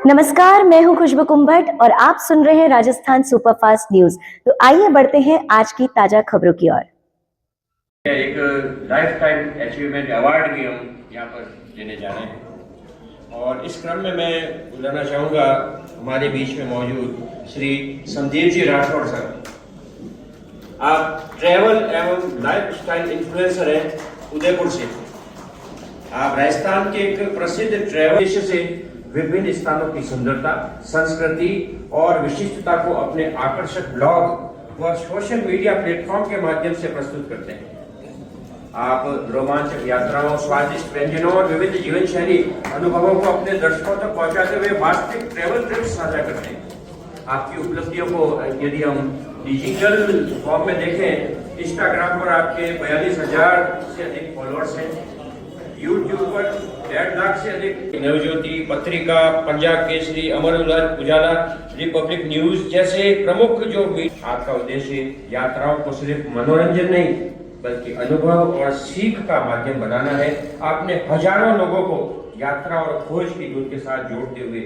नमस्कार, मैं हूं खुशबू कुंभट और आप सुन रहे हैं राजस्थान सुपरफास्ट न्यूज। तो आइए बढ़ते हैं आज की ताजा खबरों की ओर। एक लाइफ टाइम अचीवमेंट अवार्ड भी हम यहाँ पर देने जा रहे हैं और इस क्रम में मैं बुलाना चाहूँगा हमारे बीच में मौजूद श्री संदीप जी राठौड़ सर। आप ट्रैवल एवं लाइफ स्टाइल इन्फ्लुएंसर हैं उदयपुर से। आप राजस्थान के एक प्रसिद्ध ट्रैवल देश से विभिन्न स्थानों की सुंदरता, संस्कृति और विशिष्टता को अपने आकर्षक ब्लॉग व सोशल मीडिया प्लेटफॉर्म के माध्यम से प्रस्तुत करते हैं। आप रोमांचक यात्राओं, स्वादिष्ट व्यंजनों और विविध जीवन शैली अनुभवों को अपने दर्शकों तक पहुंचाते हुए वास्तविक ट्रैवल ट्रिप्स साझा करते हैं। आपकी उपलब्धियों को यदि हम डिजिटल फॉर्म में देखें, इंस्टाग्राम पर आपके 42,000 से अधिक फॉलोअर्स हैं। यूट्यूब पर 1.5 लाख से अधिक। नवज्योति पत्रिका, पंजाब केसरी, अमर उजाला, रिपब्लिक न्यूज जैसे प्रमुख जो आपका उद्देश्य यात्राओं को सिर्फ मनोरंजन नहीं बल्कि अनुभव और सीख का माध्यम बनाना है। आपने हजारों लोगों को यात्रा और खोज की दूत के साथ जोड़ते हुए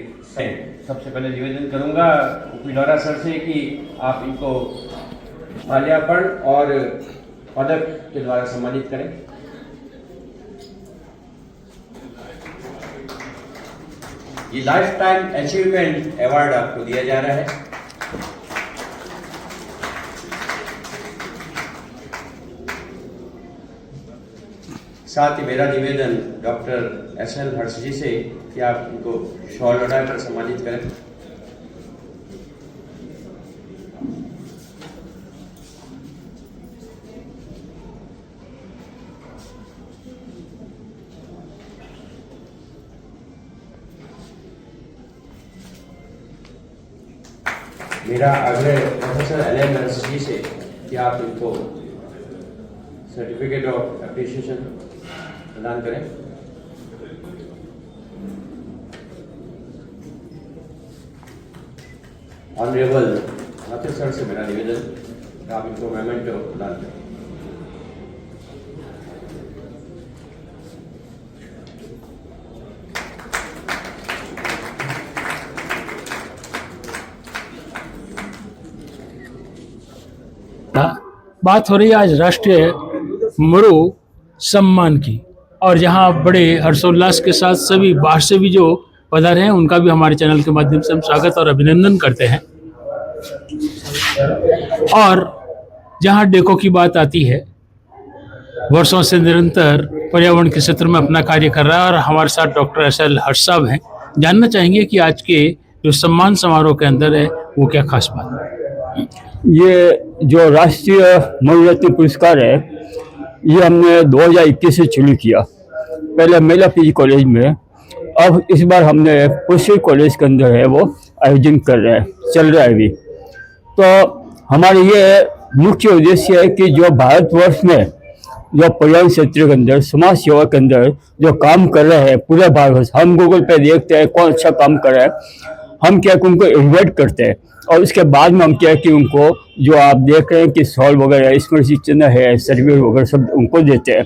सबसे पहले निवेदन करूंगा पिलौरा सर से कि आप इनको माल्यार्पण और पदक के द्वारा सम्मानित करें। ये लाइफ टाइम अचीवमेंट अवार्ड आपको दिया जा रहा है। साथ ही मेरा निवेदन डॉक्टर एस.एल. हर्ष जी से कि आप उनको शॉल लगाकर सम्मानित करें। मेरा आग्रह प्रोफेसर एल.एन. हर्ष जी से कि आप इनको सर्टिफिकेट ऑफ अप्रिशिएशन प्रदान करें। ऑनरेबल हाथी सर से मेरा निवेदन आप इनको मेमेंटो प्रदान करें। बात हो रही है आज राष्ट्रीय मरु सम्मान की, और जहां बड़े हर्षोल्लास के साथ सभी बाहर से भी जो पधारे हैं उनका भी हमारे चैनल के माध्यम से हम स्वागत और अभिनंदन करते हैं। और जहां डेको की बात आती है, वर्षों से निरंतर पर्यावरण के क्षेत्र में अपना कार्य कर रहा है और हमारे साथ डॉक्टर एस.एल. हर्ष साहब हैं। जानना चाहेंगे कि आज के जो सम्मान समारोह के अंदर है वो क्या खास बात है। ये जो राष्ट्रीय मरुरत्न पुरस्कार है ये हमने 2021 से शुरू किया। पहले महिला पीजी कॉलेज में, अब इस बार हमने पुष्कर कॉलेज के अंदर है वो आयोजन कर रहे हैं, चल रहा है अभी। तो हमारे ये मुख्य उद्देश्य है कि जो भारतवर्ष में जो पर्यावरण क्षेत्र के अंदर, समाज सेवा के अंदर जो काम कर रहे हैं पूरे भारतवर्ष, हम गूगल पे देखते हैं कौन अच्छा काम कर रहा है, हम क्या कि उनको इन्वाइट करते हैं और उसके बाद में हम क्या कि उनको जो आप देख रहे हैं कि सॉल वगैरह स्मृति चिन्ह है, सर्टिफिकेट वगैरह सब उनको देते हैं।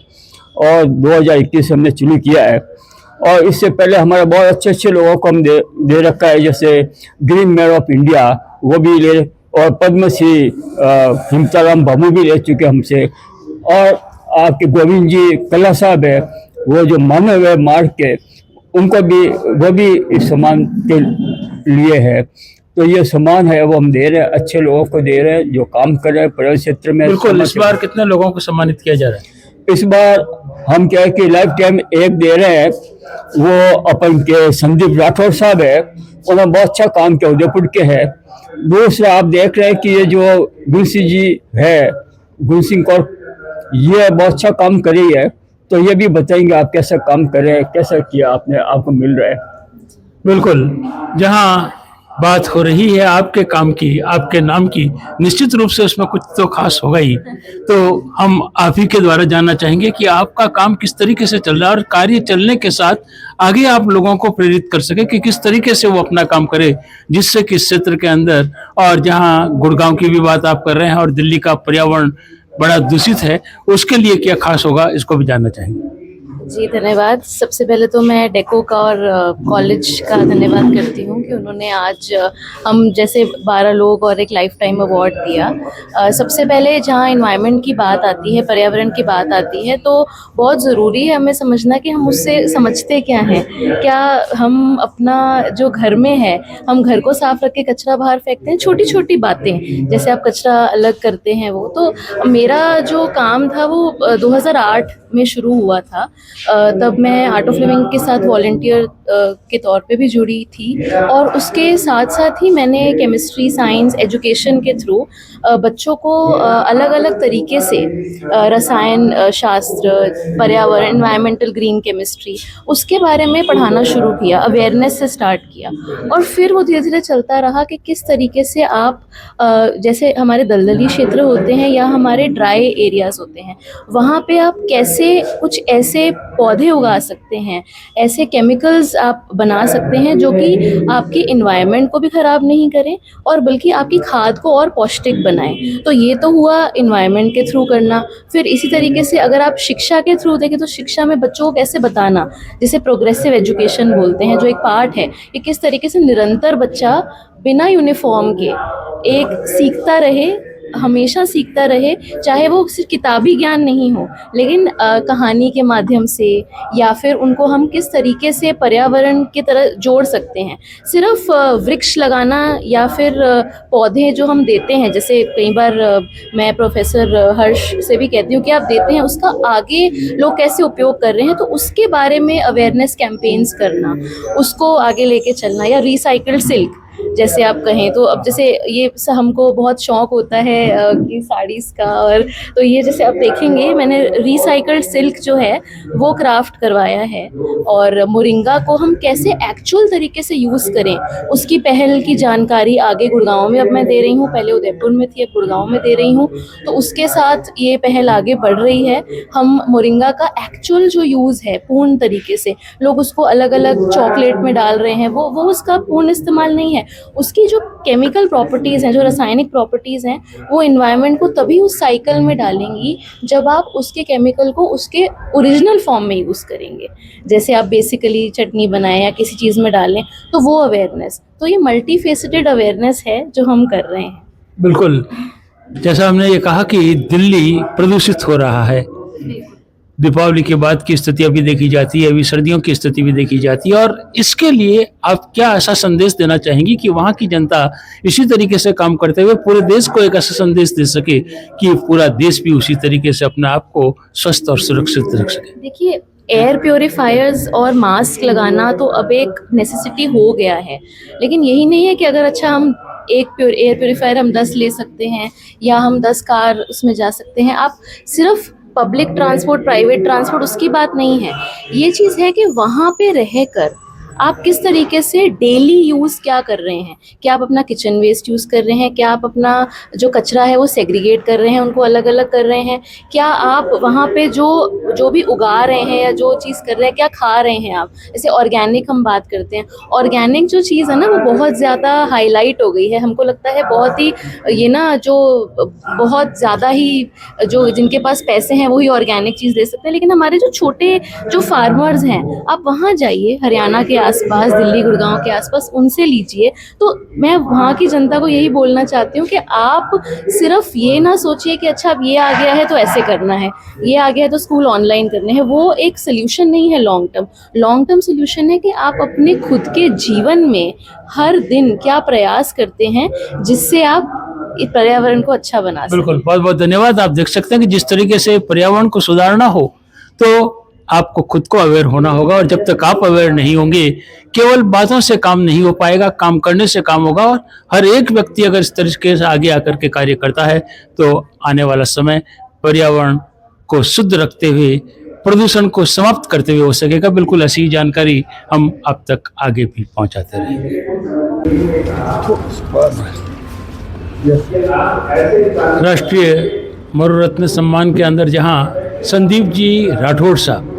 और 2021 हमने शुरू किया है और इससे पहले हमारे बहुत अच्छे अच्छे लोगों को हम दे रखा है, जैसे ग्रीन मेयर ऑफ इंडिया वो भी ले, और पद्मश्री हिमताराम बाबू भी ले चुके हमसे, और आपके गोविंद जी कला साहब है वो जो मानव है मार्ग के, उनको भी वो भी इस सम्मान के लिए है। तो ये सम्मान है वो हम दे रहे हैं, अच्छे लोगों को दे रहे हैं जो काम कर रहे हैं पर्यावरण क्षेत्र में। बिल्कुल। इस बार कितने लोगों को सम्मानित किया जा रहा है? इस बार हम क्या है कि लाइफ टाइम एक दे रहे हैं, वो अपन के संदीप राठौड़ साहब है, उन्होंने बहुत अच्छा काम किया, उदयपुर के है। दूसरा आप देख रहे हैं कि ये जो गुलसिंह जी है, गुलसिंह कौर, ये बहुत अच्छा काम कर रही है। तो ये भी बताएंगे आप कैसा काम कर रहे हैं, कैसा किया आपने, आपको मिल रहा है। बिल्कुल। जहां बात हो रही है आपके काम की, आपके नाम की, निश्चित रूप से उसमें कुछ तो खास होगा ही। तो हम आप ही के द्वारा जानना चाहेंगे कि आपका काम किस तरीके से चल रहा है और कार्य चलने के साथ आगे आप लोगों को प्रेरित कर सके कि किस तरीके से वो अपना काम करे, जिससे कि क्षेत्र के अंदर, और जहां गुड़गांव की भी बात आप कर रहे हैं और दिल्ली का पर्यावरण बड़ा दूषित है, उसके लिए क्या खास होगा, इसको भी जानना चाहेंगे। जी धन्यवाद। सबसे पहले तो मैं डेको का और कॉलेज का धन्यवाद करती हूँ कि उन्होंने आज हम जैसे 12 लोग और एक लाइफ टाइम अवार्ड दिया। सबसे पहले जहाँ इन्वायरमेंट की बात आती है, पर्यावरण की बात आती है, तो बहुत ज़रूरी है हमें समझना कि हम उससे समझते क्या हैं। क्या हम अपना जो घर में है, हम घर को साफ रख के कचरा बाहर फेंकते हैं, छोटी छोटी बातें जैसे आप कचरा अलग करते हैं वो। तो मेरा जो काम था वो 2008 में शुरू हुआ था। तब मैं आर्ट ऑफ लिविंग के साथ वॉलंटियर के तौर पे भी जुड़ी थी, और उसके साथ साथ ही मैंने केमिस्ट्री, साइंस, एजुकेशन के थ्रू बच्चों को अलग अलग तरीके से रसायन शास्त्र, पर्यावरण, एनवायरमेंटल ग्रीन केमिस्ट्री, उसके बारे में पढ़ाना शुरू किया, अवेयरनेस से स्टार्ट किया। और फिर वो धीरे धीरे चलता रहा कि किस तरीके से आप जैसे हमारे दलदली क्षेत्र होते हैं या हमारे ड्राई एरियाज़ होते हैं, वहाँ पे आप कैसे कुछ ऐसे पौधे उगा सकते हैं, ऐसे केमिकल्स आप बना सकते हैं जो कि आपके इन्वायरमेंट को भी ख़राब नहीं करें और बल्कि आपकी खाद को और पौष्टिक बनाएं। तो ये तो हुआ इन्वायरमेंट के थ्रू करना। फिर इसी तरीके से अगर आप शिक्षा के थ्रू देखें तो शिक्षा में बच्चों को कैसे बताना, जिसे प्रोग्रेसिव एजुकेशन बोलते हैं, जो एक पार्ट है कि किस तरीके से निरंतर बच्चा बिना यूनिफॉर्म के एक सीखता रहे, हमेशा सीखता रहे, चाहे वो सिर्फ किताबी ज्ञान नहीं हो, लेकिन कहानी के माध्यम से, या फिर उनको हम किस तरीके से पर्यावरण की तरह जोड़ सकते हैं। सिर्फ वृक्ष लगाना या फिर पौधे जो हम देते हैं, जैसे कई बार मैं प्रोफेसर हर्ष से भी कहती हूँ कि आप देते हैं, उसका आगे लोग कैसे उपयोग कर रहे हैं, तो उसके बारे में अवेयरनेस कैंपेन्स करना, उसको आगे लेके चलना। या रिसाइकल्ड सिल्क जैसे आप कहें, तो अब जैसे ये हमको बहुत शौक होता है कि साड़ीज़ का, और तो ये जैसे आप देखेंगे मैंने रिसाइकल्ड सिल्क जो है वो क्राफ्ट करवाया है, और मोरिंगा को हम कैसे एक्चुअल तरीके से यूज़ करें उसकी पहल की जानकारी आगे गुड़गांव में अब मैं दे रही हूँ। पहले उदयपुर में थी, अब गुड़गांव में दे रही हूँ। तो उसके साथ ये पहल आगे बढ़ रही है। हम मोरिंगा का एक्चुअल जो यूज़ है पूर्ण तरीके से, लोग उसको अलग अलग चॉकलेट में डाल रहे हैं, वो उसका पूर्ण इस्तेमाल नहीं है। उसकी जो केमिकल प्रॉपर्टीज़ हैं, जो रासायनिक प्रॉपर्टीज़ हैं, वो इन्वायरमेंट को तभी उस साइकिल में डालेंगी जब आप उसके केमिकल को उसके ओरिजिनल फॉर्म में यूज़ करेंगे। जैसे आप बेसिकली चटनी बनाएं या किसी चीज़ में डालें, तो वो अवेयरनेस, तो ये मल्टी फेसेटेड अवेयरनेस है जो हम कर रहे हैं। बिल्कुल, जैसा हमने ये कहा कि दिल्ली प्रदूषित हो रहा है, दीपावली के बाद की स्थिति अभी देखी जाती है, अभी सर्दियों की स्थिति भी देखी जाती है, और इसके लिए आप क्या ऐसा संदेश देना चाहेंगी कि वहाँ की जनता इसी तरीके से काम करते हुए पूरे देश को एक ऐसा संदेश दे सके कि पूरा देश भी उसी तरीके से अपने आप को स्वस्थ और सुरक्षित रख सके? देखिए, एयर प्योरीफायर्स और मास्क लगाना तो अब एक नेसेसिटी हो गया है, लेकिन यही नहीं है कि अगर अच्छा हम एक एयर प्योरीफायर हम 10 ले सकते हैं या हम 10 कार उसमें जा सकते हैं। आप सिर्फ पब्लिक ट्रांसपोर्ट, प्राइवेट ट्रांसपोर्ट, उसकी बात नहीं है। ये चीज़ है कि वहाँ पे रहकर आप किस तरीके से डेली यूज़ क्या कर रहे हैं, क्या आप अपना किचन वेस्ट यूज़ कर रहे हैं, क्या आप अपना जो कचरा है वो सेग्रीगेट कर रहे हैं, उनको अलग अलग कर रहे हैं, क्या आप वहाँ पे जो भी उगा रहे हैं या जो चीज़ कर रहे हैं क्या खा रहे हैं आप। जैसे ऑर्गेनिक हम बात करते हैं, ऑर्गेनिक जो चीज़ है ना वो बहुत ज़्यादा हाईलाइट हो गई है। हमको लगता है बहुत ही ये ना जो बहुत ज़्यादा ही जो जिनके पास पैसे हैं वही ऑर्गेनिक चीज़ दे सकते हैं, लेकिन हमारे जो छोटे जो फार्मर्स हैं, आप वहाँ जाइए हरियाणा के आसपास, दिल्ली गुड़गांव के आसपास, उनसे लीजिए। तो मैं वहाँ की जनता को यही बोलना चाहती हूँ कि आप सिर्फ ये ना सोचिए कि अच्छा अब ये आ गया है तो ऐसे करना है, ये आ गया है तो स्कूल ऑनलाइन करने हैं, वो एक सोल्यूशन नहीं है। लॉन्ग टर्म सोल्यूशन है कि आप अपने खुद के जीवन में हर दिन क्या प्रयास करते हैं जिससे आप इस पर्यावरण को अच्छा बना सकें। बिल्कुल, बहुत बहुत धन्यवाद। आप देख सकते हैं कि जिस तरीके से पर्यावरण को सुधारना हो तो आपको खुद को अवेयर होना होगा, और जब तक आप अवेयर नहीं होंगे केवल बातों से काम नहीं हो पाएगा, काम करने से काम होगा। और हर एक व्यक्ति अगर इस तरीके से आगे आकर के कार्य करता है तो आने वाला समय पर्यावरण को शुद्ध रखते हुए, प्रदूषण को समाप्त करते हुए हो सकेगा। बिल्कुल ऐसी जानकारी हम अब तक आगे भी पहुंचाते रहेंगे। राष्ट्रीय मरुरत्न सम्मान के अंदर जहां संदीप जी राठौड़ साहब,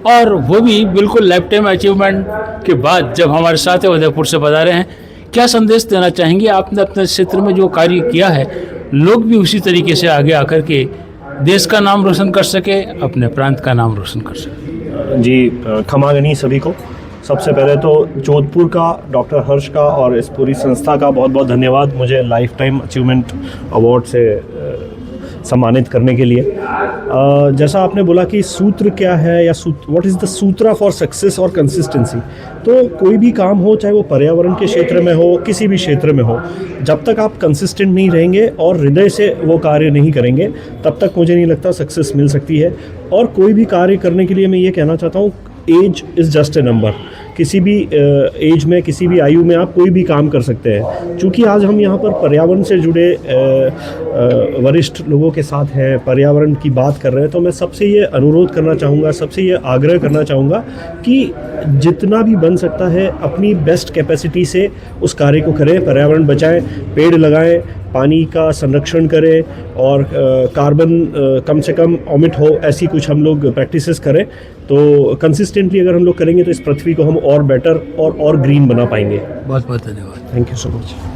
और वो भी बिल्कुल लाइफ टाइम अचीवमेंट के बाद जब हमारे साथ उदयपुर से बता रहे हैं, क्या संदेश देना चाहेंगे? आपने अपने क्षेत्र में जो कार्य किया है, लोग भी उसी तरीके से आगे आकर के देश का नाम रोशन कर सके, अपने प्रांत का नाम रोशन कर सके। जी खमागनी सभी को। सबसे पहले तो जोधपुर का डॉक्टर हर्ष का और इस पूरी संस्था का बहुत बहुत धन्यवाद मुझे लाइफ टाइम अचीवमेंट अवार्ड से सम्मानित करने के लिए। जैसा आपने बोला कि सूत्र क्या है या what is the Sutra for success और कंसिस्टेंसी, तो कोई भी काम हो, चाहे वो पर्यावरण के क्षेत्र में हो, किसी भी क्षेत्र में हो, जब तक आप कंसिस्टेंट नहीं रहेंगे और हृदय से वो कार्य नहीं करेंगे, तब तक मुझे नहीं लगता सक्सेस मिल सकती है। और कोई भी कार्य करने के लिए मैं ये कहना चाहता हूँ, age is just a number. किसी भी एज में, किसी भी आयु में आप कोई भी काम कर सकते हैं। चूँकि आज हम यहाँ पर पर्यावरण से जुड़े वरिष्ठ लोगों के साथ हैं, पर्यावरण की बात कर रहे हैं, तो मैं सबसे ये अनुरोध करना चाहूँगा, सबसे ये आग्रह करना चाहूँगा कि जितना भी बन सकता है अपनी बेस्ट कैपेसिटी से उस कार्य को करें, पर्यावरण बचाएं, पेड़ लगाएं, पानी का संरक्षण करें और कार्बन कम से कम ऑमिट हो, ऐसी कुछ हम लोग प्रैक्टिसेस करें। तो कंसिस्टेंटली अगर हम लोग करेंगे तो इस पृथ्वी को हम और बेटर और ग्रीन बना पाएंगे। बहुत बहुत धन्यवाद। Thank you so much.